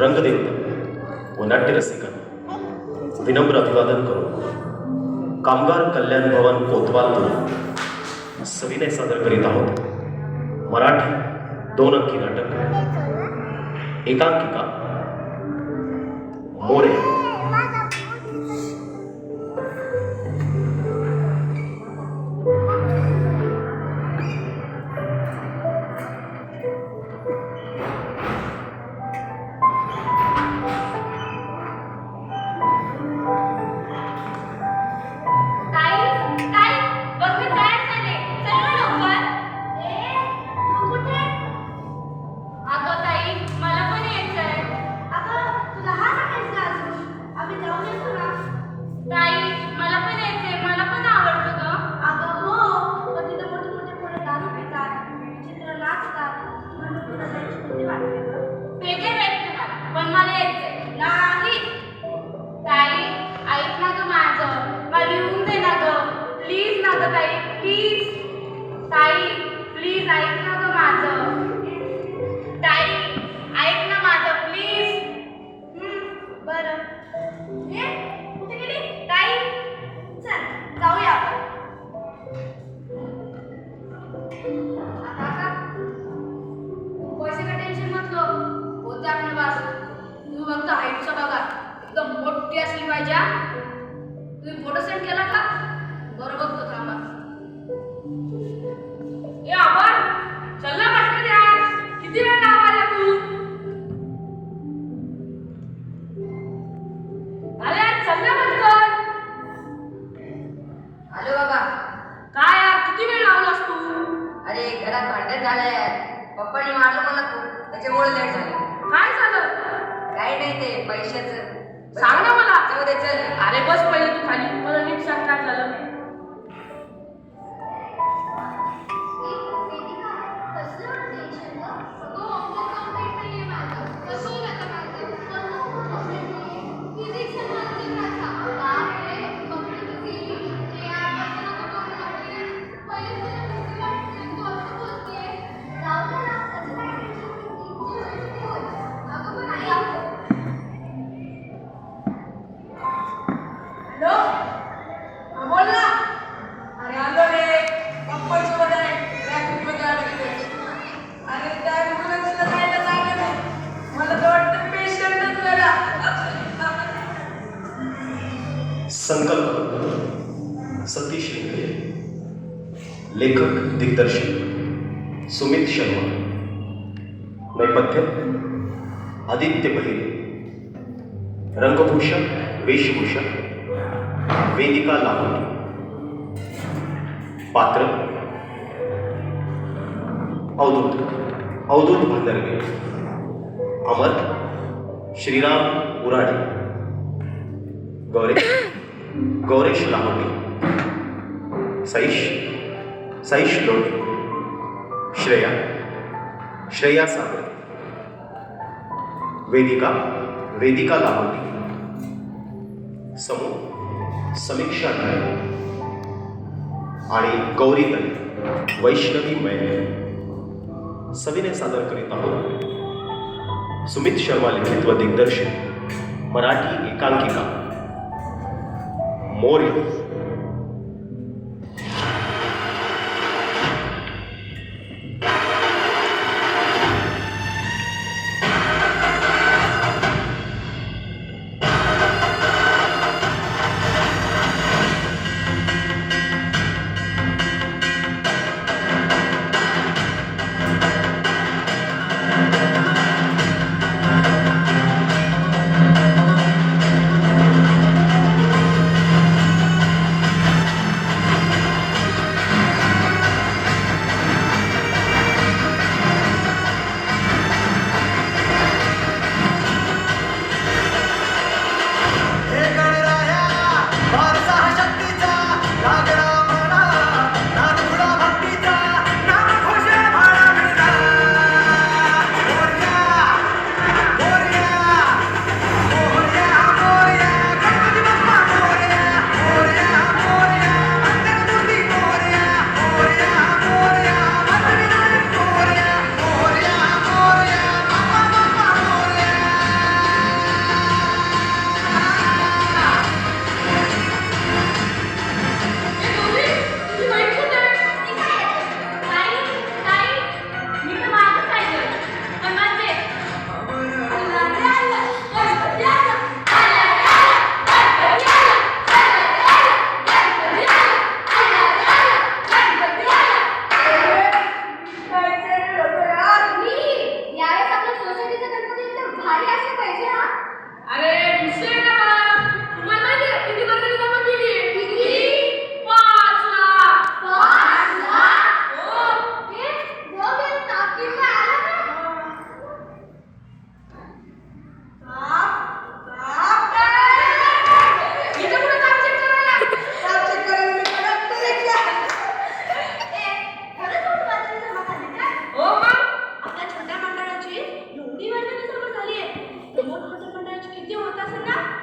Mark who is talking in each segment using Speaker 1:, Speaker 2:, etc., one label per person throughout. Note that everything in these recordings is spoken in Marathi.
Speaker 1: रंगदेवता व नाट्यरसिकांना विनम्र अभिवादन करून कामगार कल्याण भवन कोतवाल सविनय सादर करीत आहोत मराठी 2 अंकी नाटक एकांकिका मोरे। संकल्प सतीश लिंगे, लेखक दिग्दर्शक सुमित शर्मा, नेपथ्य आदित्य बहिरे, रंगभूषण वेशभूषण वेदिका लाहोटी, पात्र अवधूत भांडरगे, अमर श्रीराम उराडे, गौरेश लाहोटी, साईश लोटे, श्रेया सागर, वेदिका लाहोटी, समूह समीक्षा नायक आणि गौरीताई वैष्णवी मैने सविनय सादर करीत आहोत सुमित शर्मा लिखित व दिग्दर्शित मराठी एकांकिका मोरे।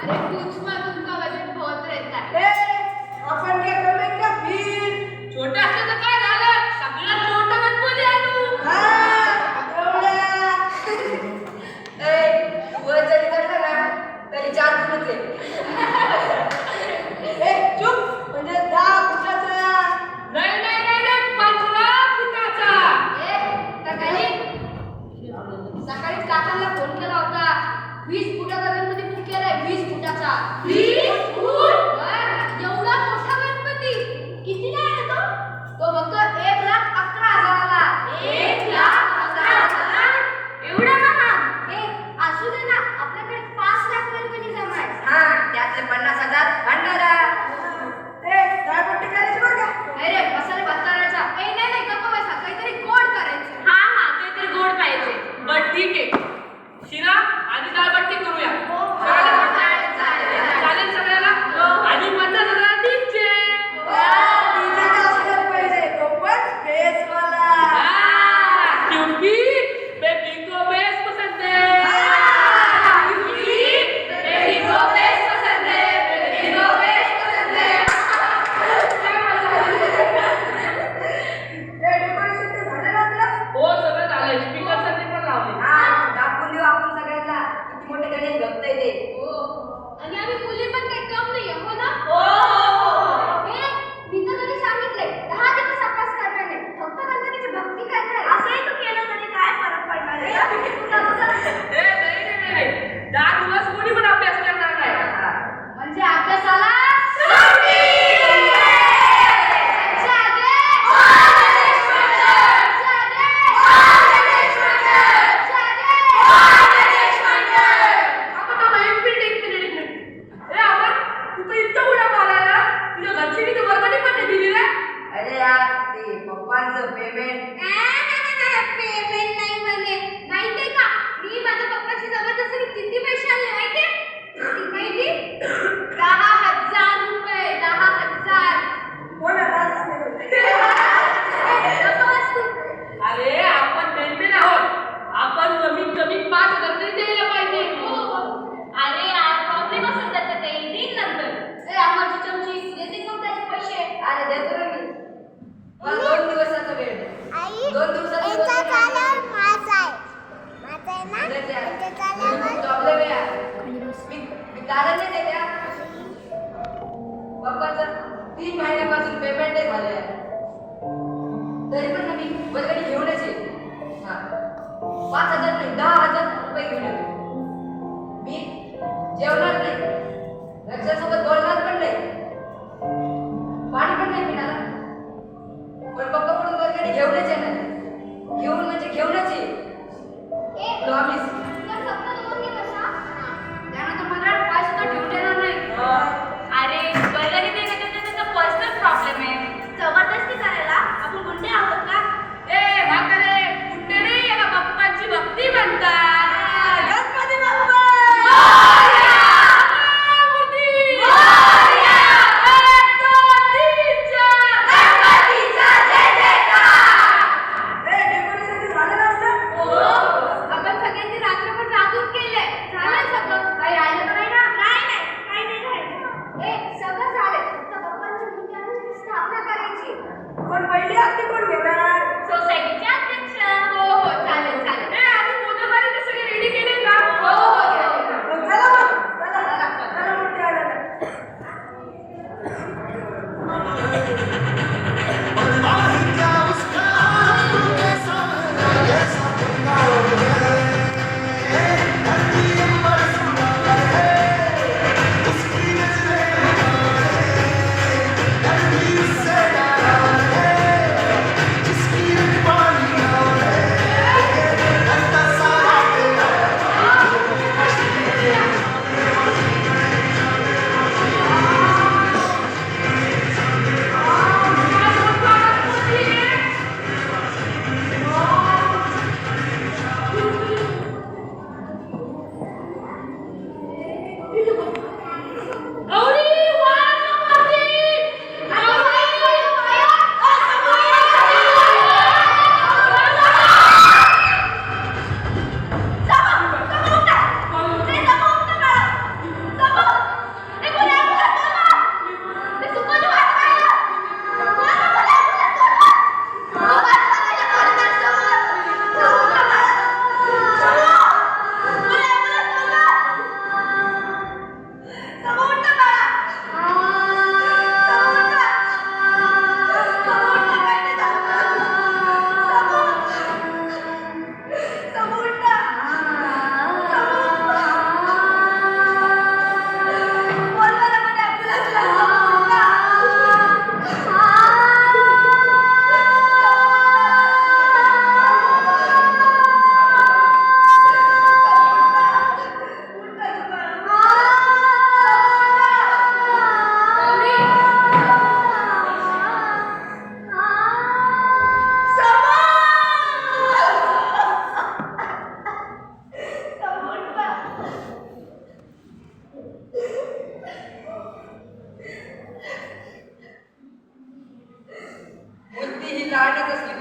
Speaker 2: अरे कुछ मत, उनका वजन बहुत रहता है.
Speaker 3: आपण काय पेमेंट का फिर
Speaker 2: छोटे असले तर काय झालं, सगळ्यात मोठा गणपती आणू.
Speaker 3: वर जरी करलं ना तरी 4 फुटचे. चुप, म्हणजे 10 फुटाचा.
Speaker 2: नाही नाही नाही नाही, 15 फुटाचा. तर काही सकाळी काकांना फोन केला होता, 20 फुटाचा गणपती बुक केलाय. 20 फुटाचा. 20 फूट? एवढा मोठा गणपती कितीला आहे तो? तो फक्त 1,11,000ला. 1,11,000? एवढा महाग? असू दे ना, आपल्याकडे 5 लाख गणपती जमा आहे.
Speaker 3: त्यातले 50,000 भंडारा. दाळपट्टी करायची बघा.
Speaker 2: अरे मसाले भात करायचा. नाही नाही, गप्पा बसा, काहीतरी गोड करायचं. हा काहीतरी गोड पाहिजे.
Speaker 4: बर ठीक आहे, शिरा आणि दाळबट्टी करूया. चालेल सगळ्याला. आणि 50,000 टीपचे.
Speaker 3: डीजे का असलं पाहिजे, तो पण बेसवाला.
Speaker 4: क्योंकि बेबी को बेस पसंद है.
Speaker 2: बेबी को बेस पसंद है. बेबी को बेस पसंद है.
Speaker 3: डेकोरेशन ते झालं ना आपलं?
Speaker 4: हो सगळं झालंय. स्पीकर साठी पण लावले.
Speaker 3: दाखवून देऊ आपण सगळ्यांना किती मोठे गणेश भक्त आहे ते.
Speaker 2: आणि आम्ही मुली पण काही कम नाही, हो ना? मी तर तरी सांगितलंय, 10 दिवस अभ्यास करणार नाही, फक्त गणपतीची भक्ती करणार. असंही तू केलं तरी काय फरक पडणार आहे?
Speaker 4: नाही 10 दिवस कोणी पण अभ्यास करणार नाही.
Speaker 2: म्हणजे अभ्यासाला सुट्टी! अच्छा, आगे! गणेश मंडळ! अच्छा, आगे! गणेश मंडळ! अच्छा, आगे! गणेश मंडळ!
Speaker 4: आपण एक मिनिट. आपण तू तर इतकं उड्या मारायला तुझ्या घरची किती वर्गणी पण नाही दिली रे.
Speaker 3: अरे यार, ते पप्पांचं पेमेंट.
Speaker 2: पेमेंट नाही म्हणे. माहितीये का, मी माझ्या पप्पाशी जबरदस्तीने किती पैसे आणले माहितीये? माहिती? 10,000 रुपये. 10,000.
Speaker 3: कोणालाच नाही होत.
Speaker 4: अरे आपण मेनमेन आहोत. आपण कमीत कमी 5,000 तरी द्यायला पाहिजे.
Speaker 2: अरे यार, प्रॉब्लेम असेल त्याच्या काही दिन नंतर. आम्हाला चमची देते का त्याचे पैसे?
Speaker 3: अरे देतो ना मी. मला 2 दिवसाचा वेळ द्या. 2 दिवसाचा वेळ
Speaker 5: याचा
Speaker 3: द्या.
Speaker 5: झाल्यावर माझा आहे ना
Speaker 3: अरे द्या.
Speaker 5: याचा झाल्यावर
Speaker 3: प्रॉब्लेम आहे यार. मी कारण नाही देत यार. पप्पाचं 3 महिन्यापासून पेमेंट नाही झालं यार. तरी पण ना मी वर्गणी घेऊनच येईल. 5,000 नाही, 10,000 रुपये घेऊन येतो. मी जेवणार नाही, घरच्यासोबत बोलणार पण नाही, पाणी पण नाही पिणार. पण पप्पाकडून वर्गणी घेऊनच येणार. घेऊन म्हणजे घेऊनच येईल. प्रॉमिस.
Speaker 2: त्यांना तर मला पैसे तर ठेवून देणार नाही. अरे वर्गणी देण्याचा त्याचा पर्सनल प्रॉब्लेम आहे. जबरदस्ती करायला आपण गुंडे आहोत का?
Speaker 4: ए म्हातारे, कुठे नाही याला बाप्पाची भक्ती म्हणतात.
Speaker 3: गणपती बाप्पा!
Speaker 4: मूर्ती!
Speaker 3: राहण्यात असली